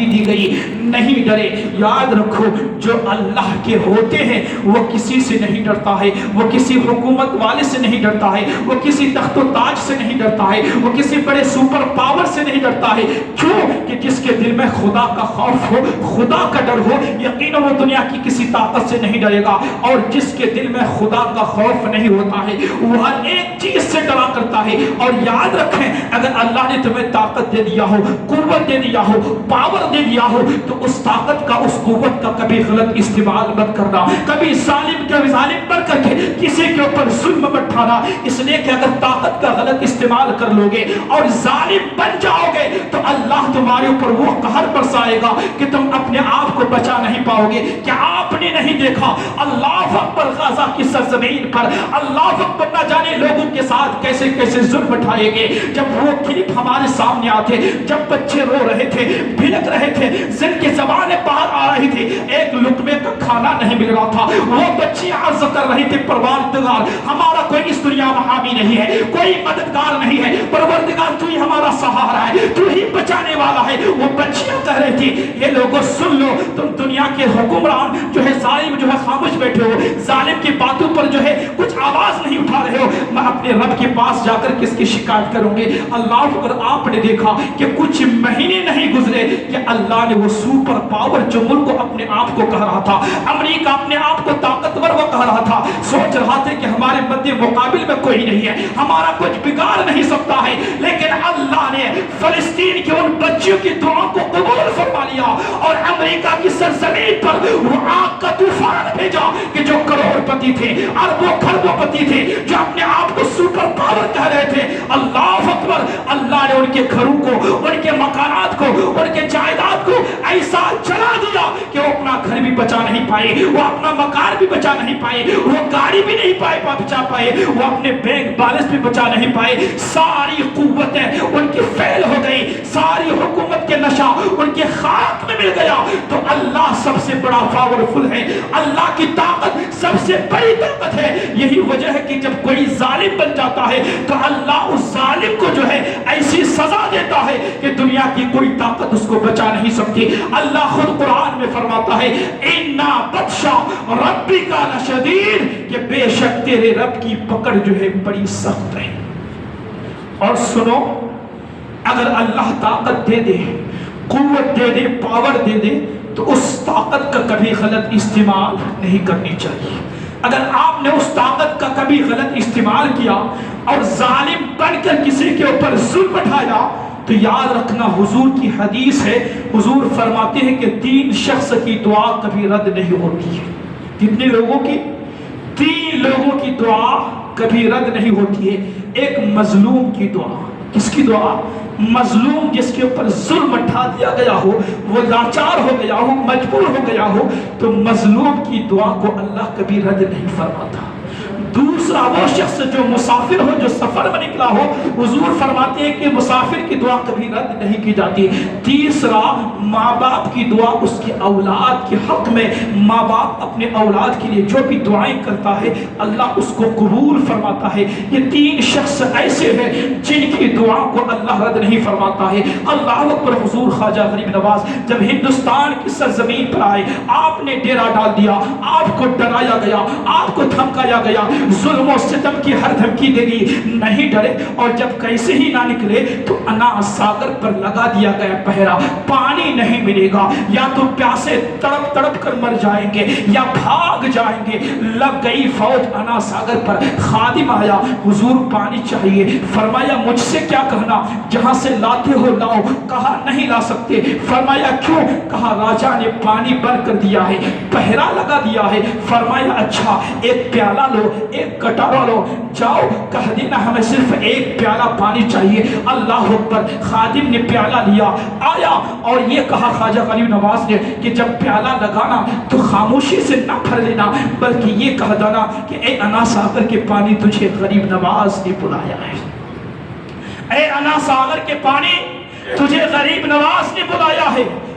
ترقی دی گئی. نہیں ڈرے. یاد رکھو جو اللہ کے ہوتے ہیں وہ کسی سے نہیں ڈرتا ہے, وہ کسی حکومت والے سے نہیں ڈرتا ہے, وہ کسی تخت و تاج سے نہیں ڈرتا ہے, وہ کسی بڑے سپر پاور سے نہیں ڈرتا ہے. کیوں کہ جس کے دل میں خدا کا خوف ہو, خدا کا ڈر ہو, یقیناً وہ دنیا کی کسی طاقت سے نہیں ڈرے گا. اور جس کے دل میں خدا کا خوف نہیں ہوتا ہے وہ ہر ایک چیز سے ڈرا کرتا ہے. اور یاد رکھیں اگر اللہ نے تمہیں طاقت دے دیا ہو, قوت دے دیا ہو, پاور دے دیا ہو تو اس طاقت کا, اس قوت کا کبھی غلط استعمال مت کرنا. کبھی ظالم بن کر کے کسی کے اوپر ظلم مت ڈھانا, اس لیے کہ اگر طاقت کا غلط استعمال کر لو گے اور ظالم بن جاؤ گے تو اللہ تمہارے اوپر وہ قہر برسائے گا کہ تم اپنے آپ کو بچا نہیں پاؤ گے. کیا آپ نے نہیں دیکھا اللہ اکبر غزہ کی سرزمین پر اللہ اکبر نہ جانے لوگوں کے ساتھ کیسے کیسے ظلم اٹھائے گئے. جب وہ کلپ ہمارے سامنے آتے, جب بچے رو رہے تھے, بھڑک رہے تھے, جن کی زبانیں باہر آ رہی تھی, ایک لقمے کا کھانا نہیں مل رہا تھا, وہ بچی عرض کر رہی تھی پروردگار ہمارا کوئی اس دنیا میں حامی نہیں ہے, کوئی مددگار نہیں ہے, پروردگار تو ہی ہمارا سہارا ہے, تو ہی بچانے والا ہے. وہ بچیاں کہہ رہی تھی یہ لوگوں سن لو, تم دنیا کے حکمران جو ہے ظالم جو ہے خاموش بیٹھے ہو, ظالم کی باتوں پر جو ہے کچھ آواز نہیں اٹھا رہے ہو, میں اپنے رب کے پاس جا کر کس کی شکایت کروں گے. اللہ پر آپ نے دیکھا کہ کچھ مہینے نہیں گزرے کہ اللہ نے وہ سپر پاور جو ملک کو اپنے آپ کو کہہ رہا تھا, امریکہ اپنے آپ کو طاقتور وہ کہہ رہا تھا, سوچ رہا تھا کہ ہمارے مد مقابل میں کوئی نہیں ہے, ہمارا کچھ بگاڑ نہیں سکتا ہے, لیکن اللہ نے فلسطین کے ان بچیوں کی دعا کو قبول فرما لیا اور امریکہ کی سرزمین پر وہ آگ کا طوفان بھیجا کہ جو کروڑ پتی تھے, اربوں خربوں پتی تھے, جو اپنے آپ کو سپر پاور کہہ رہے تھے, اللہ اکبر, اللہ نے ان کے گھروں کو, ان کے مکانات کو, ان کے جائیداد کو ایسا جلا دیا کہ وہ اپنا گھر بھی بچا نہیں پائے, وہ اپنا مکان بھی بچا نہیں پائے, وہ گاڑی بھی نہیں بچا پائے, وہ اپنے بینک بیلنس بھی بچا نہیں پائے. ساری قوتیں ان کی فیل ہو گئی, ساری حکومت کے نشہ ان کے خاک میں مل گیا. تو اللہ سب سے بڑا پاورفل ہے, اللہ کی طاقت سب سے بڑی طاقت ہے. یہی وجہ ہے کہ جب کوئی ظالم بن جاتا ہے تو اللہ اس ظالم کو جو ہے ایسی سزا دیتا ہے کہ دنیا کی کوئی طاقت اس کو بچا نہیں سکتی. اللہ خود قرآن میں فرماتا ہے اِنَّا بَطْشَ رَبِّكَ لَشَدِيدٌ, کہ بے شک تیرے رب کی پکڑ جو ہے بڑی سخت ہے. اور سنو, اگر اللہ طاقت دے دے, قوت دے دے, پاور دے دے تو اس طاقت کا کبھی غلط استعمال نہیں کرنی چاہیے. اگر آپ نے اس طاقت کا کبھی غلط استعمال کیا اور ظالم بن کر کسی کے اوپر ظلم اٹھایا تو یاد رکھنا حضور کی حدیث ہے, حضور فرماتے ہیں کہ 3 شخص کی دعا کبھی رد نہیں ہوتی ہے. کتنے لوگوں کی؟ 3 لوگوں کی دعا کبھی رد نہیں ہوتی ہے. ایک مظلوم کی دعا. کس کی دعا؟ مظلوم جس کے اوپر ظلم اٹھا دیا گیا ہو, وہ لاچار ہو گیا ہو, مجبور ہو گیا ہو, تو مظلوم کی دعا کو اللہ کبھی رد نہیں فرماتا. دوسرا وہ شخص جو مسافر ہو, جو سفر میں نکلا ہو, حضور فرماتے ہیں کہ مسافر کی دعا کبھی رد نہیں کی جاتی. تیسرا ماں باپ کی دعا, اس کی اولاد کے حق میں ماں باپ اپنے اولاد کے لیے جو بھی دعائیں کرتا ہے اللہ اس کو قبول فرماتا ہے. یہ 3 شخص ایسے ہیں جن کی دعا کو اللہ رد نہیں فرماتا ہے. اللہ اکبر. حضور خواجہ غریب نواز جب ہندوستان کی سرزمین پر آئے, آپ نے ڈیرا ڈال دیا, آپ کو ڈرایا گیا, آپ کو دھمکایا گیا, ظلم و ستم کی ہر دھمکی دے دی, نہیں ڈرے. اور جب کیسے ہی نہ نکلے تو انا ساگر پر لگا دیا گیا پہرا, پانی نہیں ملے گا, یا تو پیاسے تڑپ تڑپ کر مر جائیں گے یا بھاگ جائیں گے. لگ گئی فوج انا ساگر پر. خادم آیا, حضور پانی چاہیے. فرمایا مجھ سے کیا کہنا, جہاں سے لاتے ہو لاؤ. کہا نہیں لا سکتے. فرمایا کیوں؟ کہا راجا نے پانی بند کر دیا ہے, پہرا لگا دیا ہے. فرمایا اچھا ایک پیالہ لو, ایک کٹورا لو, جاؤ کہہ دینا ہمیں صرف ایک پیالہ پانی چاہیے. اللہ اکبر. خادم نے پیالہ لیا, آیا اور یہ کہا خواجہ غریب نواز نے کہ جب پیالہ لگانا تو خاموشی سے نہ بھر لینا, بلکہ یہ کہہ دینا کہ اے انا ساگر کے پانی تجھے غریب نواز نے بلایا ہے. اے انا ساگر کے پانی تجھے غریب نواز نے بلایا ہے.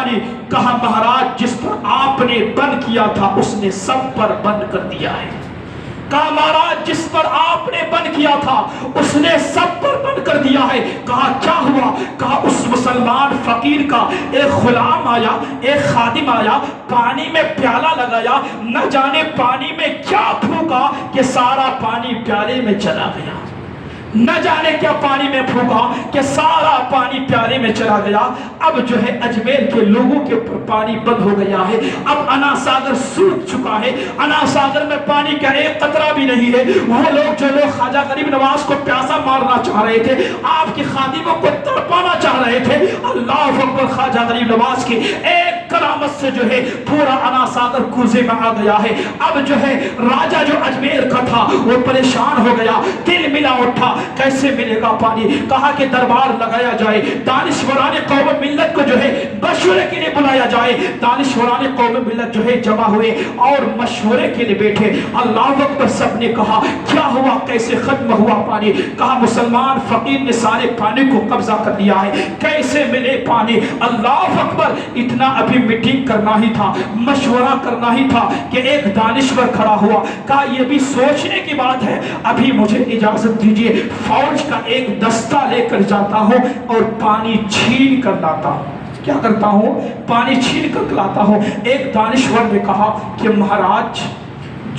پانی؟ کہا مہاراج جس پر آپ نے بند کیا تھا اس نے سب پر بند کر دیا ہے۔ کہا مہاراج جس پر آپ نے بند کیا تھا اس نے سب پر بند کر دیا ہے۔ کہا کیا ہوا؟ کہا اس مسلمان فقیر کا ایک غلام آیا، ایک خادم آیا، پانی میں پیالہ لگایا، نہ جانے پانی میں کیا پھونکا کہ سارا پانی پیالے میں چلا گیا، نہ جانے کیا پانی میں پھونکا کہ سارا پانی پیالے میں چلا گیا۔ اب جو ہے اجمیر کے لوگوں کے اوپر پانی بند ہو گیا ہے، اب انا ساگر سوکھ چکا ہے، انا ساگر میں پانی کا ایک قطرہ بھی نہیں ہے۔ وہ لوگ جو لوگ خواجہ غریب نواز کو پیاسا مارنا چاہ رہے تھے، آپ کی خادموں کو تڑپانا چاہ رہے تھے، اللہ اکبر، خواجہ غریب نواز کی ایک کرامت سے جو ہے پورا انا ساگر کوزے میں آ گیا ہے۔ اب جو ہے راجہ جو اجمیر کا تھا وہ پریشان ہو گیا، دل ملا اٹھا، کیسے ملے گا پانی؟ کہا کہ دربار لگایا جائے، دانشوران قوم ملت کو جو ہے مشورے کے لیے بلایا جائے۔ دانشوران قوم ملت جو ہے جمع ہوئے اور مشورے کے لیے بیٹھے۔ اللہ اکبر، سب نے کہا کیا ہوا، کیسے ختم ہوا پانی؟ کہا مسلمان فقیر نے سارے پانی کو قبضہ کر لیا ہے، کیسے ملے پانی؟ اللہ اکبر، اتنا ابھی میٹنگ کرنا ہی تھا، مشورہ کرنا ہی تھا کہ ایک دانشور کھڑا ہوا، کہا یہ بھی سوچنے کی بات ہے، ابھی مجھے اجازت دیجیے، فوج کا ایک دستہ لے کر جاتا ہوں اور پانی چھین کر لاتا ہوں۔ کیا کرتا ہوں؟ پانی چھین کر لاتا ہوں۔ ایک دانشور نے کہا کہ مہاراج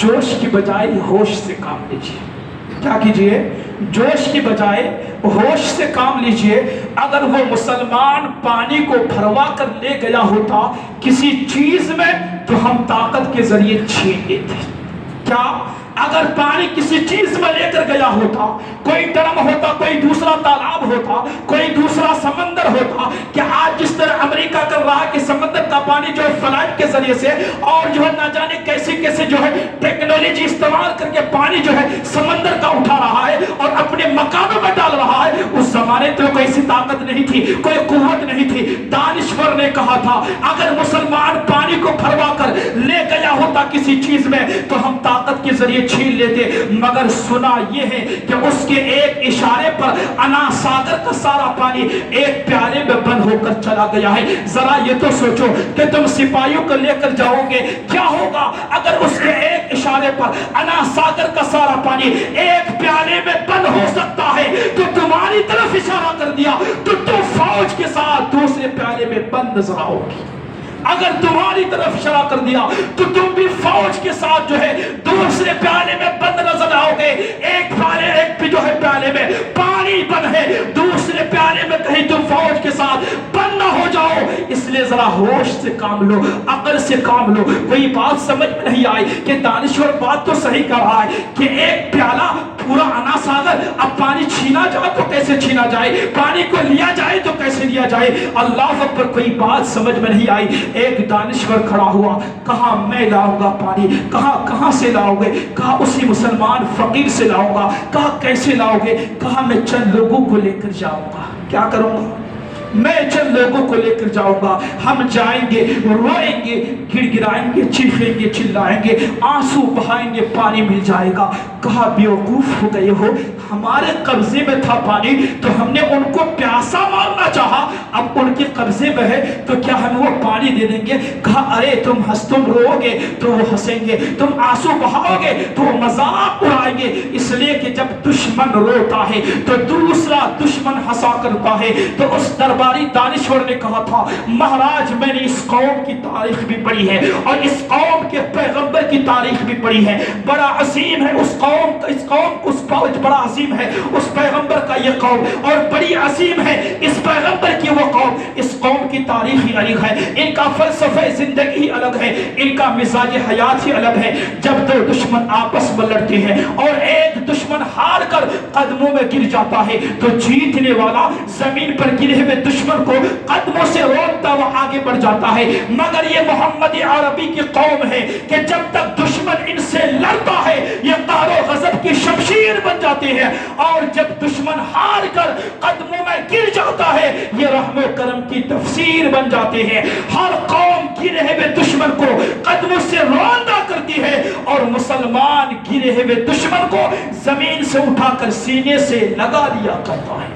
جوش کی بجائے ہوش سے کام لیجیے۔ کیا کیجئے؟ جوش کی بجائے ہوش سے کام لیجئے۔ اگر وہ مسلمان پانی کو بھروا کر لے گیا ہوتا کسی چیز میں تو ہم طاقت کے ذریعے چھین لیتے۔ کیا اگر پانی کسی چیز میں لے کر گیا ہوتا، کوئی ڈرم ہوتا، کوئی دوسرا تالاب ہوتا، کوئی دوسرا سمندر ہوتا، کہ آج جس طرح امریکہ کر رہا ہے کہ سمندر کا پانی جو ہے فلائٹ کے ذریعے سے اور جو ہے نہ جانے کیسے کیسے جو ہے ٹیکنالوجی استعمال کر کے پانی جو ہے سمندر کا اٹھا رہا ہے اور اپنے مکانوں میں ڈال رہا ہے، اس زمانے تو کوئی ایسی طاقت نہیں تھی، کوئی قوت نہیں تھی۔ دانشور نے کہا تھا اگر مسلمان پانی کو بھروا کر لے گیا ہوتا کسی چیز میں تو ہم طاقت کے ذریعے چھین لیتے، مگر سنا یہ ہے کہ اس کے ایک اشارے پر انا ساگر کا سارا پانی ایک پیالے میں بند ہو کر چلا گیا ہے۔ ذرا یہ تو سوچو کہ تم سپاہیوں کو لے کر جاؤ گے، کیا ہوگا اگر اس کے ایک اشارے پر انا ساگر کا سارا پانی ایک پیالے میں بند ہو سکتا ہے تو تمہاری طرف اشارہ کر دیا تو تم فوج کے ساتھ دوسرے پیالے میں بند نظر آؤ گی۔ اگر تمہاری طرف اشارہ کر دیا تو تم بھی فوج کے ساتھ جو ہے دوسرے پیالے میں بند نظر آؤ گے۔ ایک پیالے جو ہے پیالے میں پانی بند ہے، دوسرے پیالے میں کہیں تم فوج کے ساتھ بند نہ ہو جاؤ۔ اس لیے ذرا ہوش سے کام لو، عقل سے کام لو۔ کوئی بات سمجھ میں نہیں آئی کہ دانشور بات تو صحیح کر رہا ہے کہ ایک پیالہ پورا انا ساگر، اب پانی چھینا جائے تو کیسے چھینا جائے، پانی کو لیا جائے تو کیسے لیا جائے؟ اللہ اکبر، کوئی بات سمجھ میں نہیں آئی۔ ایک دانشور کھڑا ہوا، کہا میں لاؤں گا پانی۔ کہا کہاں سے لاؤ گے؟ کہا اسی مسلمان فقیر سے لاؤں گا۔ کہا کیسے لاؤ گے؟ کہا میں چند لوگوں کو لے کر جاؤں گا۔ کیا کروں گا؟ میں چند لوگوں کو لے کر جاؤں گا، ہم جائیں گے، روئیں گے، گڑ گڑائیں گے، چیخیں گے، چلائیں گے، آنسو بہائیں گے، پانی مل جائے گا۔ کہا بیوقوف ہو گئے ہو، ہمارے قبضے میں تھا پانی تو ہم نے ان کو پیاسا مارنا چاہا، اب ان کے قبضے میں ہے تو کیا ہم وہ پانی دے دیں گے؟ کہا ارے تم رو گے تو وہ ہنسیں گے، تم آنسو بہاؤ گے تو وہ مذاق اڑائیں گے، اس لیے کہ جب دشمن روتا ہے تو دوسرا دشمن ہنسا کرتا ہے۔ تو اس درباری دانشور نے کہا تھا مہاراج میں نے اس قوم کی تاریخ بھی پڑھی ہے اور اس قوم کے پیغمبر کی تاریخ بھی پڑھی ہے، بڑا عظیم ہے اس قوم بڑا عظیم ہے اس پیغمبر کا یہ قوم، اور بڑی عظیم ہے اس پیغمبر کی وہ قوم۔ اس قوم کی تاریخ ہی الگ ہے، ان کا فلسفہ زندگی ہی الگ ہے، ان کا مزاج حیات ہی الگ ہے۔ جب دو دشمن آپس میں لڑتے ہیں اور ایک دشمن ہار کر قدموں میں گر جاتا ہے تو جیتنے والا زمین پر گرے ہوئے دشمن کو قدموں سے روکتا وہ آگے بڑھ جاتا ہے۔ مگر یہ محمد عربی کی قوم ہے کہ جب تک دشمن ان سے لڑتا ہے یہ قہر و غضب کی شمشیر بن جاتے ہیں، اور جب دشمن ہار کر قدموں میں گر جاتا ہے یہ رحم و کرم کی تفسیر بن جاتے ہیں۔ ہر قوم گرے ہوئے دشمن کو قدموں سے روندا کرتی ہے اور مسلمان گرے ہوئے دشمن کو زمین سے اٹھا کر سینے سے لگا لیا کرتا ہے۔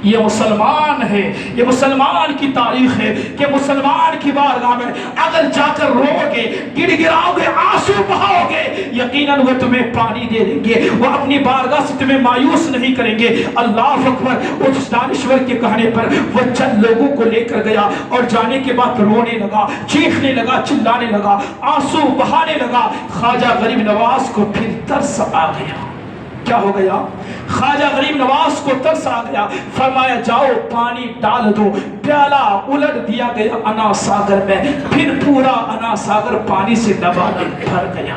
یہ مسلمان ہے، یہ مسلمان کی تاریخ ہے کہ مسلمان کی بارگاہ میں اگر جا کر رو گے، گڑ گڑاؤ گے، آنسو بہاؤ گے، یقیناً وہ تمہیں پانی دے دیں گے، وہ اپنی بارگاہ سے تمہیں مایوس نہیں کریں گے۔ اللہ اکبر۔ اس دانشور کے کہنے پر وہ چند لوگوں کو لے کر گیا اور جانے کے بعد رونے لگا، چیخنے لگا، چلانے لگا، آنسو بہانے لگا۔ خواجہ غریب نواز کو پھر ترس آ گیا۔ کیا ہو گیا؟ خواجہ غریب نواز کو ترس آ گیا، فرمایا جاؤ پانی ڈال دو۔ پیالہ الٹ دیا گیا انا ساگر میں، پھر پورا انا ساگر پانی سے لبالب بھر گیا،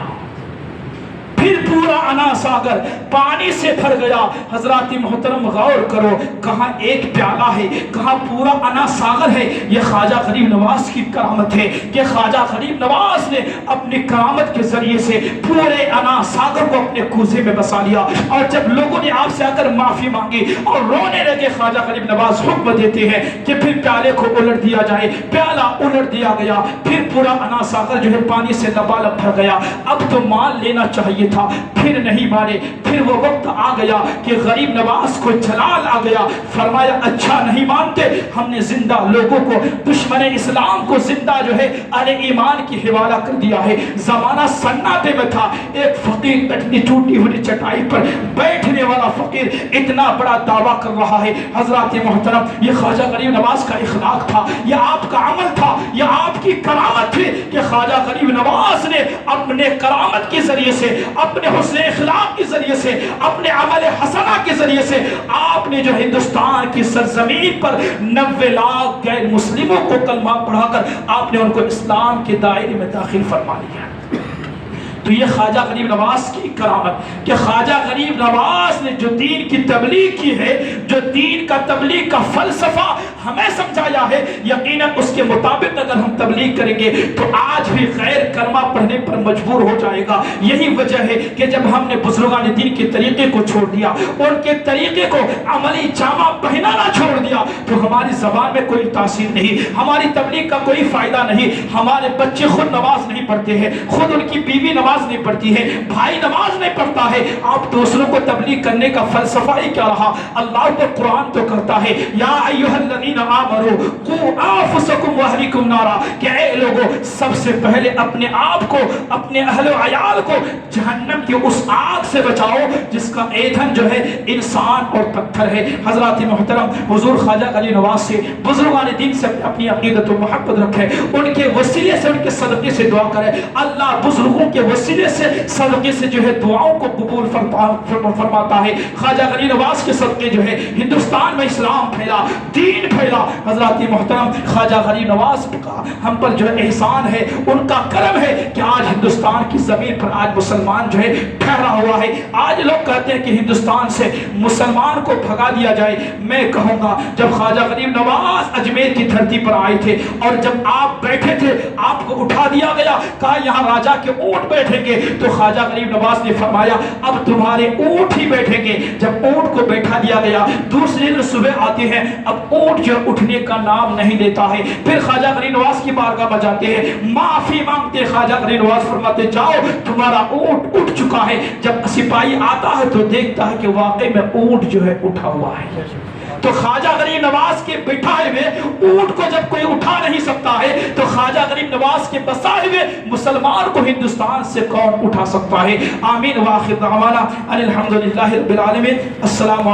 پھر پورا انا ساگر پانی سے بھر گیا۔ حضرات محترم غور کرو، کہاں ایک پیالہ ہے، کہاں پورا انا ساگر ہے۔ یہ خواجہ غریب نواز کی کرامت ہے کہ خواجہ غریب نواز نے اپنی کرامت کے ذریعے سے پورے انا ساگر کو اپنے کوزے میں بسا لیا۔ اور جب لوگوں نے آپ سے آ کر معافی مانگی اور رونے لگے، خواجہ غریب نواز حکم دیتے ہیں کہ پھر پیالے کو الٹ دیا جائے۔ پیالہ الٹ دیا گیا، پھر پورا انا ساگر جو ہے پانی سے لبالب بھر گیا۔ اب تو مان لینا چاہیے تھا، پھر نہیں مانے۔ پھر وہ وقت آ گیا کہ غریب نواز کو جلال آ گیا، فرمایا اچھا نہیں مانتے، ہم نے زندہ لوگوں کو، دشمن اسلام کو زندہ جو ہے اہل ایمان کی حوالہ کر دیا ہے۔ زمانہ سناٹے میں تھا، ایک فقیر اپنی ٹوٹی ہوئی چٹائی پر بیٹھنے والا فقیر اتنا بڑا دعویٰ کر رہا ہے۔ حضرات محترم، یہ خواجہ غریب نواز کا اخلاق تھا، یہ آپ کا عمل تھا، یہ آپ کی کرامت تھی کہ خواجہ غریب نواز نے اپنے کرامت کے ذریعے سے، اپنے حسن اخلاق کے ذریعے سے، اپنے عمل حسنہ کے ذریعے سے آپ نے جو ہندوستان کی سرزمین پر 90 لاکھ غیر مسلموں کو کلمہ پڑھا کر آپ نے ان کو اسلام کے دائرے میں داخل فرما لیا۔ تو یہ خواجہ غریب نواز کی کرامت کہ خواجہ غریب نواز نے جو دین کی تبلیغ کی ہے، جو دین کا تبلیغ کا فلسفہ ہمیں سمجھایا ہے، یقیناً اس کے مطابق اگر ہم تبلیغ کریں گے تو آج بھی غیر کلمہ پڑھنے پر مجبور ہو جائے گا۔ یہی وجہ ہے کہ جب ہم نے بزرگان دین کے طریقے کو چھوڑ دیا، ان کے طریقے کو عملی جامہ پہنانا چھوڑ دیا، تو ہماری زبان میں کوئی تاثیر نہیں، ہماری تبلیغ کا کوئی فائدہ نہیں۔ ہمارے بچے خود نماز نہیں پڑھتے ہیں، خود ان کی بیوی نماز نہیں پڑھتی ہے، بھائی نماز نہیں پڑھتا ہے، آپ دوسروں کو تبلیغ کرنے کا فلسفہ ہی کیا رہا؟ اللہ تو قرآن تو کرتا ہے یا ایھا الذین آمنوا قوا انفسکم واہلیکم نارا، کہ اے لوگوں سب سے پہلے اپنے آپ کو، اپنے اہل و عیال کو جہنم کی اس آگ سے بچاؤ جس کا ایندھن جو ہے انسان اور پتھر ہے۔ حضرات محترم، حضور خواجہ غریب نواز سے، بزرگان دین سے اپنی عقیدت و محبت رکھیں، ان کے وسیلے سے، ان کے صدقے سے دعا کریں۔ اللہ بزرگوں کے وسیلے سے، صدقے سے جو ہے دعاؤں کو قبول فرماتا ہے۔ خواجہ غریب نواز کے صدقے جو ہے ہندوستان میں اسلام پھیلا، دین پھیلا۔ حضرات محترم، خواجہ غریب نواز کا ہم پر جو ہے احسان ہے، ان کا کرم ہے کہ آج ہندوستان کی زمین پر آج مسلمان جو ہے ٹھہرا ہوا ہے۔ آج لوگ کہتے ہیں کہ ہندوستان سے مسلمان کو بھگا دیا جائے، میں کہوں گا جب خواجہ غریب نواز اجمیر کی دھرتی پر آئے تھے اور جب آپ بیٹھے تھے، آپ کو اٹھا دیا گیا، کہا یہاں راجا کے اونٹ بیٹھیں گے، تو خواجہ غریب نواز نے فرمایا اب تمہارے اونٹ ہی بیٹھیں گے۔ جب اونٹ کو بیٹھا دیا گیا، دوسرے دن صبح آتے ہیں، اب اونٹ جو اٹھنے کا نام نہیں لیتا ہے۔ پھر خواجہ غریب نواز کی بارگاہ میں جاتے ہیں، معافی مانگتے، خواجہ غریب نواز فرماتے جاؤ تمہارا اونٹ اٹھ چکا ہے۔ جب سپاہی آتا ہے تو دیکھتا ہے کہ واقعی میں اونٹ جو ہے اٹھا ہوا ہے۔ تو خواجہ غریب نواز کے بٹھائے ہوئے اونٹ کو جب کوئی اٹھا نہیں سکتا ہے تو خواجہ غریب نواز کے بسائے ہوئے مسلمان کو ہندوستان سے کون اٹھا سکتا ہے؟ آمین۔ وآخر دعوانا ان الحمدللہ رب العالمین۔ السلام علیکم۔